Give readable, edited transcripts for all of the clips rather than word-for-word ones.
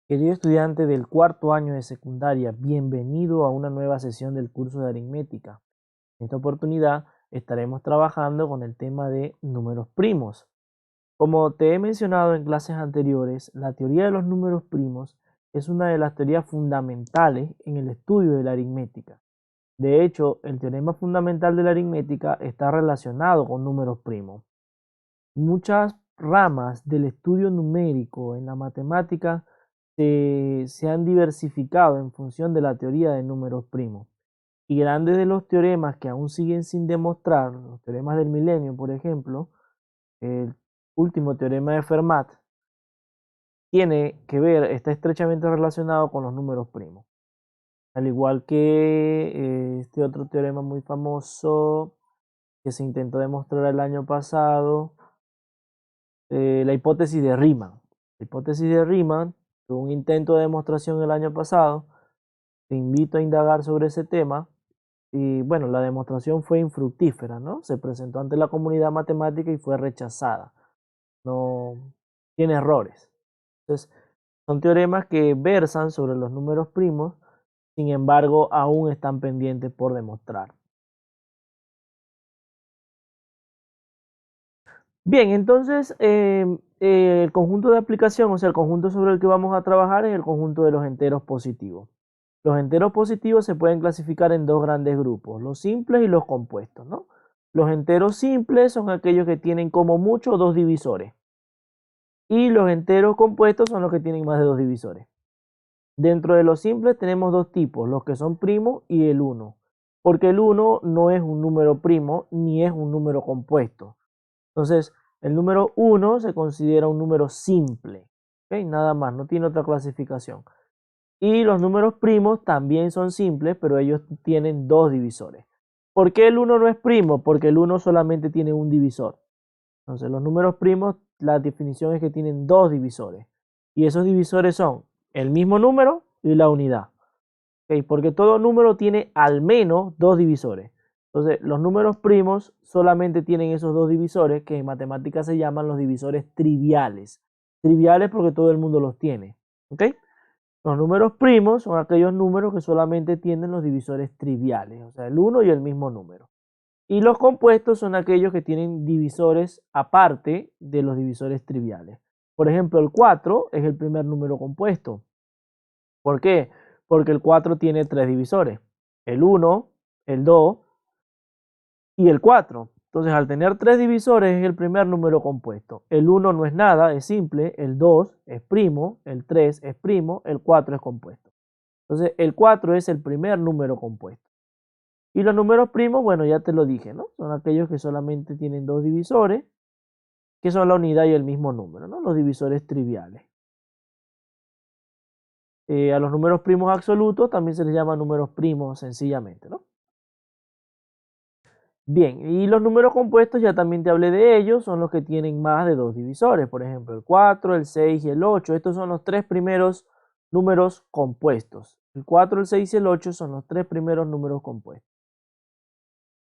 Querido estudiante del cuarto año de secundaria, bienvenido a una nueva sesión del curso de aritmética. En esta oportunidad estaremos trabajando con el tema de números primos. Como te he mencionado en clases anteriores, la teoría de los números primos es una de las teorías fundamentales en el estudio de la aritmética. De hecho, el teorema fundamental de la aritmética está relacionado con números primos. Muchas ramas del estudio numérico en la matemática se han diversificado en función de la teoría de números primos. Y grandes de los teoremas que aún siguen sin demostrar, los teoremas del milenio, por ejemplo, el último teorema de Fermat, está estrechamente relacionado con los números primos. Al igual que este otro teorema muy famoso que se intentó demostrar el año pasado, la hipótesis de Riemann. La hipótesis de Riemann tuvo un intento de demostración el año pasado. Te invito a indagar sobre ese tema. Y bueno, la demostración fue infructífera, ¿no? Se presentó ante la comunidad matemática y fue rechazada. No tiene errores. Entonces, son teoremas que versan sobre los números primos, sin embargo, aún están pendientes por demostrar. Bien, entonces el conjunto de aplicación, o sea, el conjunto sobre el que vamos a trabajar es el conjunto de los enteros positivos. Los enteros positivos se pueden clasificar en dos grandes grupos, los simples y los compuestos, ¿no? Los enteros simples son aquellos que tienen como mucho dos divisores. Y los enteros compuestos son los que tienen más de dos divisores. Dentro de los simples tenemos dos tipos, los que son primos y el 1. Porque el 1 no es un número primo ni es un número compuesto. Entonces, el número 1 se considera un número simple. ¿Okay? Nada más, no tiene otra clasificación. Y los números primos también son simples, pero ellos tienen dos divisores. ¿Por qué el 1 no es primo? Porque el 1 solamente tiene un divisor. Entonces, los números primos, la definición es que tienen dos divisores. Y esos divisores son el mismo número y la unidad. ¿Okay? Porque todo número tiene al menos dos divisores. Entonces, los números primos solamente tienen esos dos divisores, que en matemáticas se llaman los divisores triviales. Triviales porque todo el mundo los tiene. ¿Ok? Los números primos son aquellos números que solamente tienen los divisores triviales, o sea, el 1 y el mismo número. Y los compuestos son aquellos que tienen divisores aparte de los divisores triviales. Por ejemplo, el 4 es el primer número compuesto. ¿Por qué? Porque el 4 tiene tres divisores, el 1, el 2 y el 4. Entonces, al tener tres divisores es el primer número compuesto. El 1 no es nada, es simple, el 2 es primo, el 3 es primo, el 4 es compuesto. Entonces, el 4 es el primer número compuesto. Y los números primos, bueno, ya te lo dije, ¿no? Son aquellos que solamente tienen dos divisores, que son la unidad y el mismo número, ¿no? Los divisores triviales. A los números primos absolutos también se les llama números primos sencillamente, ¿no? Bien, y los números compuestos, ya también te hablé de ellos, son los que tienen más de dos divisores. Por ejemplo, el 4, el 6 y el 8. Estos son los tres primeros números compuestos. El 4, el 6 y el 8 son los tres primeros números compuestos.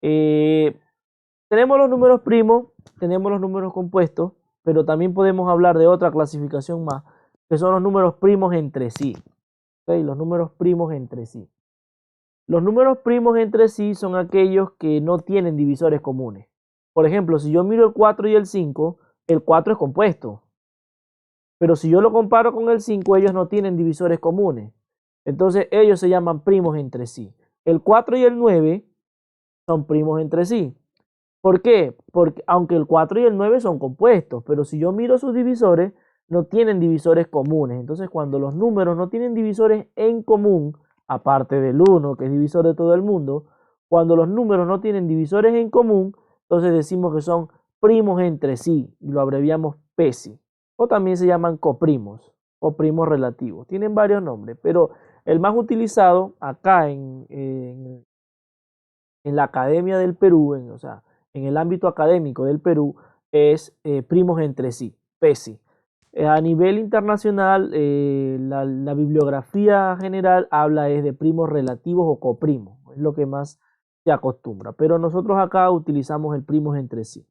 Tenemos los números primos, tenemos los números compuestos, pero también podemos hablar de otra clasificación más, que son los números primos entre sí. ¿Okay? Los números primos entre sí. Los números primos entre sí son aquellos que no tienen divisores comunes. Por ejemplo, si yo miro el 4 y el 4 es compuesto. Pero si yo lo comparo con el 5, ellos no tienen divisores comunes. Entonces ellos se llaman primos entre sí. El 4 y el 9 son primos entre sí. ¿Por qué? Porque aunque el 4 y el 9 son compuestos, pero si yo miro sus divisores, no tienen divisores comunes. Entonces, cuando los números no tienen divisores en común, aparte del 1, que es divisor de todo el mundo, cuando los números no tienen divisores en común, entonces decimos que son primos entre sí y lo abreviamos PESI. O también se llaman coprimos o primos relativos. Tienen varios nombres, pero el más utilizado acá en la Academia del Perú, o sea, en el ámbito académico del Perú, es primos entre sí, PESI. A nivel internacional, la bibliografía general habla es de primos relativos o coprimos, es lo que más se acostumbra, pero nosotros acá utilizamos el primos entre sí.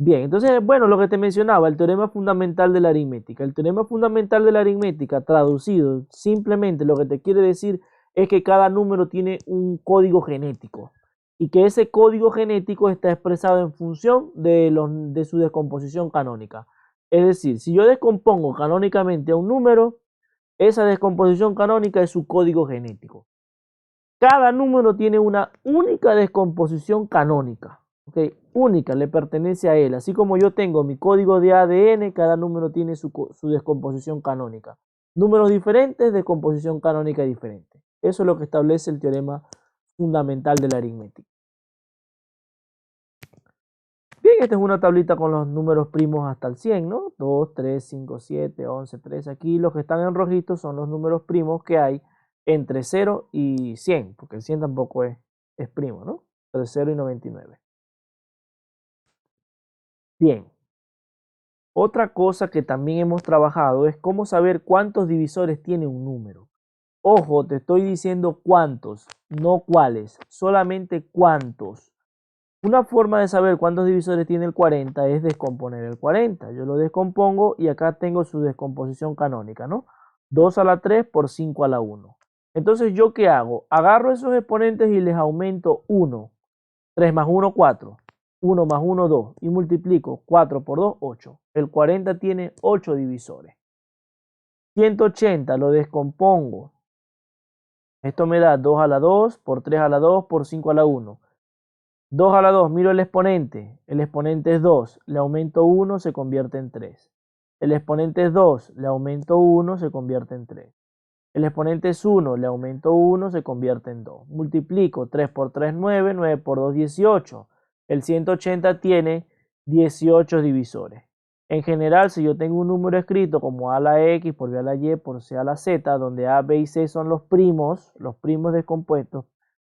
Bien, entonces, bueno, lo que te mencionaba, el teorema fundamental de la aritmética. El teorema fundamental de la aritmética, traducido, simplemente lo que te quiere decir es que cada número tiene un código genético y que ese código genético está expresado en función de su descomposición canónica. Es decir, si yo descompongo canónicamente a un número, esa descomposición canónica es su código genético. Cada número tiene una única descomposición canónica. ¿Okay? Única, le pertenece a él. Así como yo tengo mi código de ADN, cada número tiene su descomposición canónica. Números diferentes, descomposición canónica diferente. Eso es lo que establece el teorema fundamental de la aritmética. Bien, esta es una tablita con los números primos hasta el 100, ¿no? 2, 3, 5, 7, 11, 13. Aquí los que están en rojito son los números primos que hay entre 0 y 100, porque el 100 tampoco es primo, ¿no? Entre 0 y 99. Bien, otra cosa que también hemos trabajado es cómo saber cuántos divisores tiene un número. Ojo, te estoy diciendo cuántos, no cuáles, solamente cuántos. Una forma de saber cuántos divisores tiene el 40 es descomponer el 40. Yo lo descompongo y acá tengo su descomposición canónica, ¿no? 2 a la 3 por 5 a la 1. Entonces, ¿yo qué hago? Agarro esos exponentes y les aumento 1. 3 más 1, 4. 1 más 1, 2. Y multiplico 4 por 2, 8. El 40 tiene 8 divisores. 180 lo descompongo. Esto me da 2 a la 2 por 3 a la 2 por 5 a la 1. 2 a la 2, miro el exponente es 2, le aumento 1, se convierte en 3. El exponente es 2, le aumento 1, se convierte en 3. El exponente es 1, le aumento 1, se convierte en 2. Multiplico 3 por 3, 9, 9 por 2, 18. El 180 tiene 18 divisores. En general, si yo tengo un número escrito como a a la x por b a la y por c a la z, donde a, b y c son los primos descompuestos,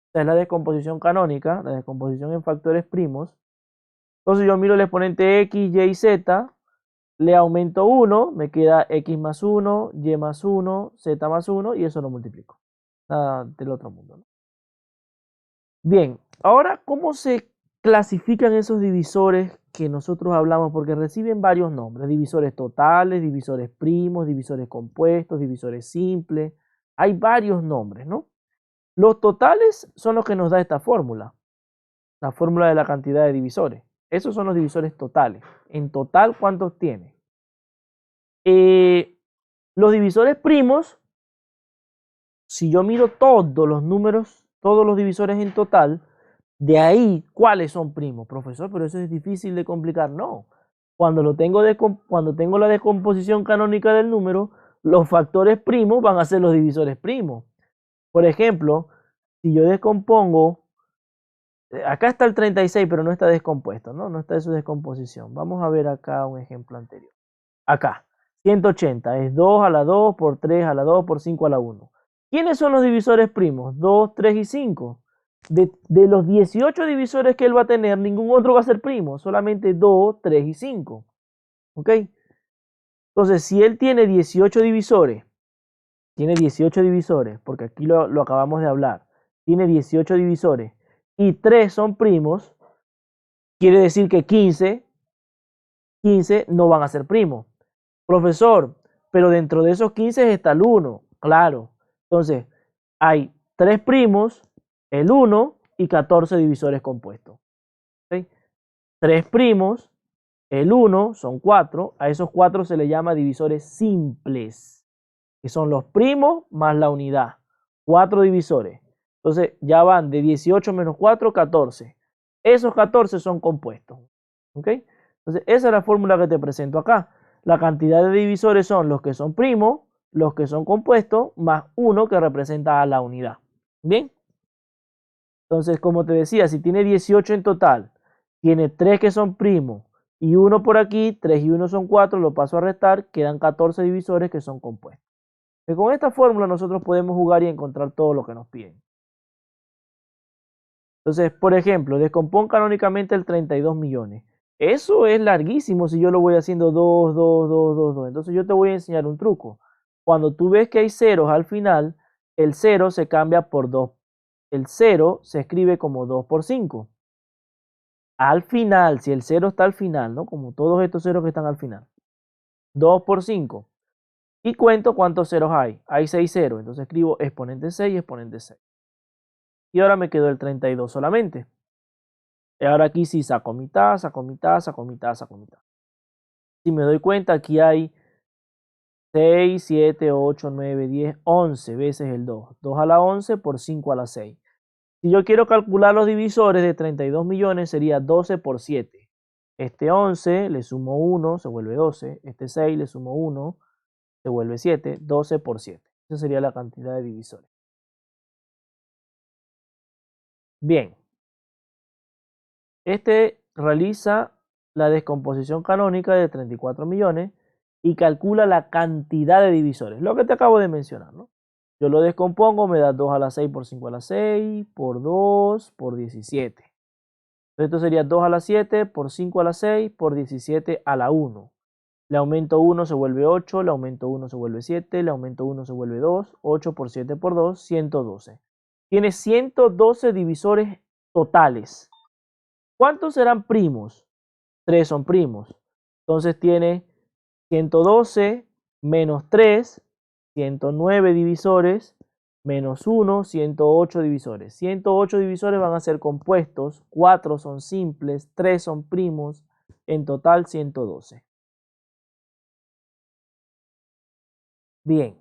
esta es la descomposición canónica, la descomposición en factores primos. Entonces yo miro el exponente x, y y z, le aumento 1, me queda x más 1, y más 1, z más 1 y eso lo multiplico. Nada del otro mundo, ¿no? Bien, ahora, ¿cómo se clasifican esos divisores que nosotros hablamos? Porque reciben varios nombres, divisores totales, divisores primos, divisores compuestos, divisores simples. Hay varios nombres, ¿no? Los totales son los que nos da esta fórmula, la fórmula de la cantidad de divisores. Esos son los divisores totales. En total, ¿cuántos tiene? Los divisores primos, si yo miro todos los números, todos los divisores en total, de ahí, ¿cuáles son primos? Profesor, pero eso es difícil de complicar. No. Cuando tengo la descomposición canónica del número, los factores primos van a ser los divisores primos. Por ejemplo, si yo descompongo, acá está el 36, pero no está descompuesto, ¿no? No está en su descomposición. Vamos a ver acá un ejemplo anterior. Acá, 180 es 2 a la 2 por 3 a la 2 por 5 a la 1. ¿Quiénes son los divisores primos? 2, 3 y 5. De los 18 divisores que él va a tener, ningún otro va a ser primo, solamente 2, 3 y 5. ¿Ok? Entonces, si él tiene 18 divisores, porque aquí lo acabamos de hablar, tiene 18 divisores y 3 son primos, quiere decir que 15 no van a ser primos. Profesor, pero dentro de esos 15 está el 1, claro. Entonces, hay 3 primos, el 1 y 14 divisores compuestos. ¿Okay? 3 primos, el 1 son 4, a esos 4 se le llama divisores simples, que son los primos más la unidad. 4 divisores. Entonces, ya van de 18 menos 4, 14. Esos 14 son compuestos. ¿Ok? Entonces, esa es la fórmula que te presento acá. La cantidad de divisores son los que son primos, los que son compuestos, más 1 que representa a la unidad. ¿Bien? Entonces, como te decía, si tiene 18 en total, tiene 3 que son primos y 1 por aquí, 3 y 1 son 4, lo paso a restar, quedan 14 divisores que son compuestos. Y con esta fórmula nosotros podemos jugar y encontrar todo lo que nos piden. Entonces, por ejemplo, descompón canónicamente el 32 millones. Eso es larguísimo si yo lo voy haciendo 2, 2, 2, 2, 2. Entonces yo te voy a enseñar un truco. Cuando tú ves que hay ceros al final, el 0 se cambia por 2. El 0 se escribe como 2 por 5. Al final, si el 0 está al final, ¿no? Como todos estos ceros que están al final. 2 por 5. Y cuento cuántos ceros hay. Hay 6 ceros. Entonces escribo exponente 6 y exponente 6. Y ahora me quedó el 32 solamente. Y ahora aquí sí saco mitad, saco mitad, saco mitad, saco mitad. Si me doy cuenta, aquí hay 6, 7, 8, 9, 10, 11 veces el 2. 2 a la 11 por 5 a la 6. Si yo quiero calcular los divisores de 32 millones, sería 12 por 7. Este 11 le sumo 1, se vuelve 12. Este 6 le sumo 1, se vuelve 7. 12 por 7. Esa sería la cantidad de divisores. Bien. Este realiza la descomposición canónica de 34 millones y calcula la cantidad de divisores, lo que te acabo de mencionar, ¿no? Yo lo descompongo, me da 2 a la 6 por 5 a la 6, por 2, por 17. Esto sería 2 a la 7 por 5 a la 6 por 17 a la 1. Le aumento 1 se vuelve 8, le aumento 1 se vuelve 7, le aumento 1 se vuelve 2, 8 por 7 por 2, 112. Tiene 112 divisores totales. ¿Cuántos serán primos? 3 son primos. Entonces tiene 112 menos 3, 109 divisores, menos 1, 108 divisores. 108 divisores van a ser compuestos, 4 son simples, 3 son primos, en total 112. Bien,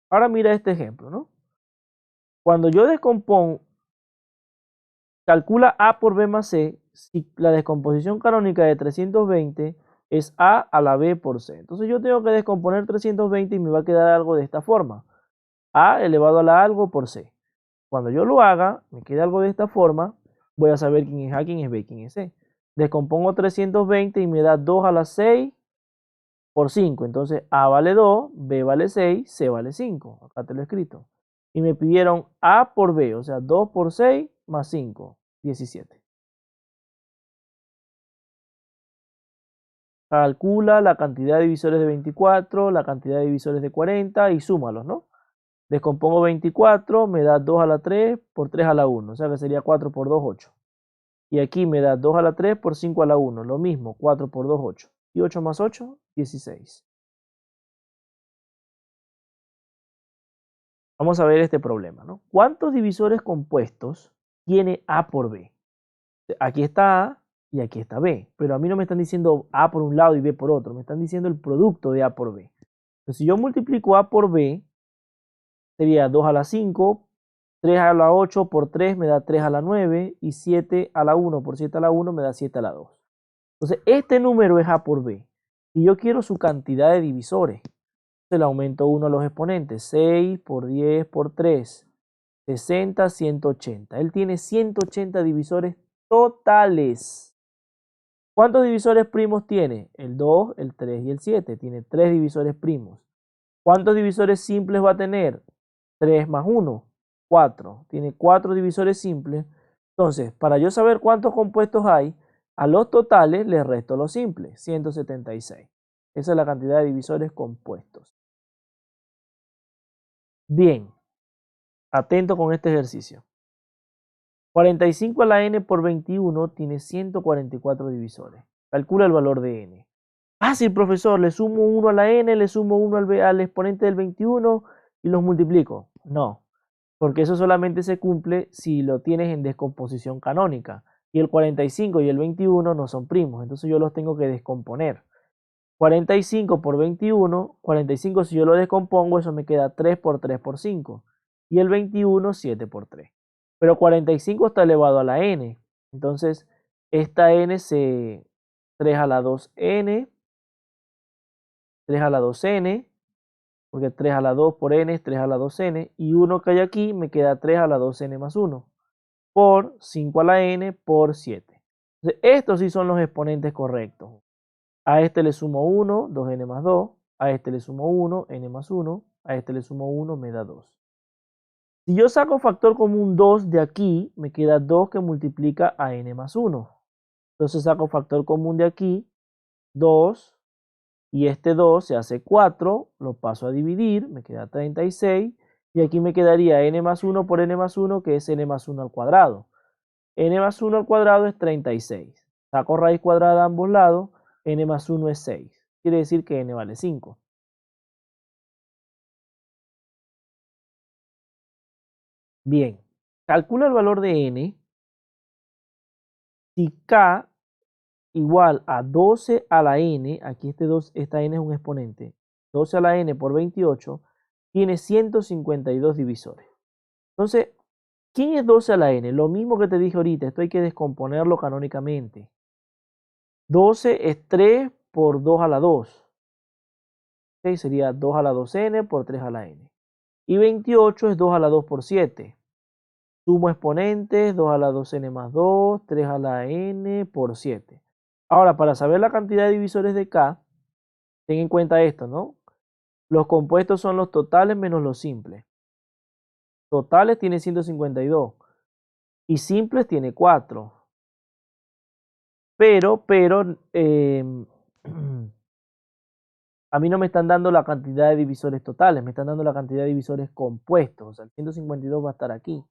ahora mira este ejemplo, ¿no? Cuando yo descompongo, calcula A por B más C, si la descomposición canónica de 320 es A a la B por C. Entonces yo tengo que descomponer 320 y me va a quedar algo de esta forma. A elevado a la algo por C. Cuando yo lo haga, me queda algo de esta forma, voy a saber quién es A, quién es B, quién es C. Descompongo 320 y me da 2 a la 6 por 5. Entonces A vale 2, B vale 6, C vale 5. Acá te lo he escrito. Y me pidieron A por B, o sea, 2 por 6 más 5, 17. Calcula la cantidad de divisores de 24, la cantidad de divisores de 40 y súmalos, ¿no? Descompongo 24, me da 2 a la 3 por 3 a la 1, o sea que sería 4 por 2, 8. Y aquí me da 2 a la 3 por 5 a la 1, lo mismo, 4 por 2, 8. Y 8 más 8, 16. Vamos a ver este problema, ¿no? ¿Cuántos divisores compuestos tiene A por B? Aquí está A y aquí está B, pero a mí no me están diciendo A por un lado y B por otro, me están diciendo el producto de A por B. Entonces, si yo multiplico A por B, sería 2 a la 5, 3 a la 8 por 3 me da 3 a la 9 y 7 a la 1 por 7 a la 1 me da 7 a la 2. Entonces, este número es A por B y yo quiero su cantidad de divisores. Entonces, le aumento 1 a los exponentes, 6 por 10 por 3, 60, 180. Él tiene 180 divisores totales. ¿Cuántos divisores primos tiene? El 2, el 3 y el 7. Tiene 3 divisores primos. ¿Cuántos divisores simples va a tener? 3 más 1, 4. Tiene 4 divisores simples. Entonces, para yo saber cuántos compuestos hay, a los totales les resto los simples, 176. Esa es la cantidad de divisores compuestos. Bien, atento con este ejercicio. 45 a la n por 21 tiene 144 divisores. Calcula el valor de n. Fácil, profesor, le sumo 1 a la n, le sumo 1 al exponente del 21 y los multiplico. No, porque eso solamente se cumple si lo tienes en descomposición canónica. Y el 45 y el 21 no son primos, entonces yo los tengo que descomponer. 45 por 21, 45 si yo lo descompongo, eso me queda 3 por 3 por 5. Y el 21, 7 por 3. Pero 45 está elevado a la n. Entonces, esta n se 3 a la 2n, 3 a la 2n, porque 3 a la 2 por n es 3 a la 2n, y 1 que hay aquí me queda 3 a la 2n más 1, por 5 a la n por 7. Entonces, estos sí son los exponentes correctos. A este le sumo 1, 2n más 2, a este le sumo 1, n más 1, a este le sumo 1, me da 2. Si yo saco factor común 2 de aquí, me queda 2 que multiplica a n más 1. Entonces saco factor común de aquí, 2, y este 2 se hace 4, lo paso a dividir, me queda 36, y aquí me quedaría n más 1 por n más 1, que es n más 1 al cuadrado. N más 1 al cuadrado es 36. Saco raíz cuadrada a ambos lados, n más 1 es 6. Quiere decir que n vale 5. Bien, calcula el valor de n si k igual a 12 a la n, aquí esta n es un exponente, 12 a la n por 28, tiene 152 divisores. Entonces, ¿quién es 12 a la n? Lo mismo que te dije ahorita, esto hay que descomponerlo canónicamente. 12 es 3 por 2 a la 2. ¿Okay? Sería 2 a la 2n por 3 a la n. Y 28 es 2 a la 2 por 7. Sumo exponentes, 2 a la 2n más 2, 3 a la n por 7. Ahora, para saber la cantidad de divisores de k, ten en cuenta esto, ¿no? Los compuestos son los totales menos los simples. Totales tiene 152 y simples tiene 4. Pero, a mí no me están dando la cantidad de divisores totales, me están dando la cantidad de divisores compuestos. O sea, el 152 va a estar aquí.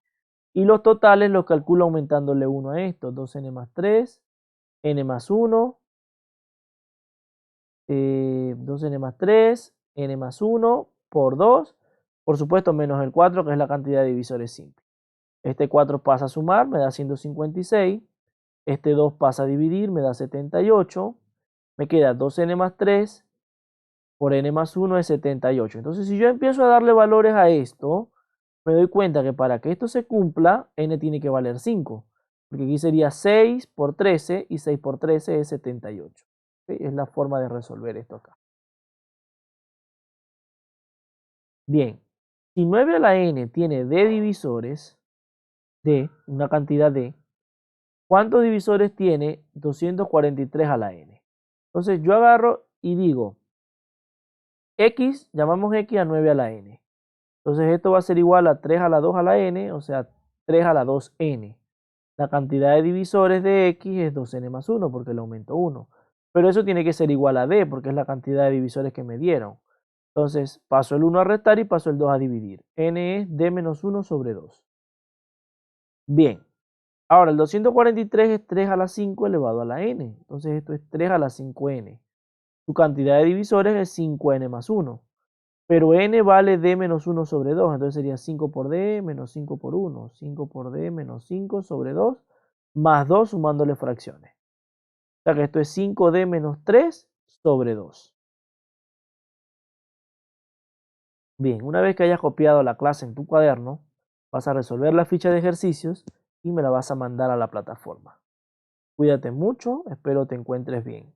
Y los totales los calculo aumentándole 1 a esto. 2n más 3, n más 1, 2n más 3, n más 1 por 2, por supuesto menos el 4, que es la cantidad de divisores simples. Este 4 pasa a sumar, me da 156. Este 2 pasa a dividir, me da 78. Me queda 2n más 3 por n más 1 es 78. Entonces, si yo empiezo a darle valores a esto, me doy cuenta que para que esto se cumpla, n tiene que valer 5. Porque aquí sería 6 por 13 y 6 por 13 es 78. ¿Sí? Es la forma de resolver esto acá. Bien, si 9 a la n tiene d divisores, d, una cantidad d, ¿cuántos divisores tiene 243 a la n? Entonces yo agarro y digo, x, llamamos x a 9 a la n. Entonces esto va a ser igual a 3 a la 2 a la n, o sea, 3 a la 2n. La cantidad de divisores de x es 2n más 1 porque le aumento 1. Pero eso tiene que ser igual a d porque es la cantidad de divisores que me dieron. Entonces paso el 1 a restar y paso el 2 a dividir. N es d menos 1 sobre 2. Bien. Ahora el 243 es 3 a la 5 elevado a la n. Entonces esto es 3 a la 5n. Su cantidad de divisores es 5n más 1. Pero n vale d menos 1 sobre 2. Entonces sería 5 por d menos 5 por 1. 5 por d menos 5 sobre 2 más 2 sumándole fracciones. O sea que esto es 5d menos 3 sobre 2. Bien, una vez que hayas copiado la clase en tu cuaderno, vas a resolver la ficha de ejercicios y me la vas a mandar a la plataforma. Cuídate mucho, espero te encuentres bien.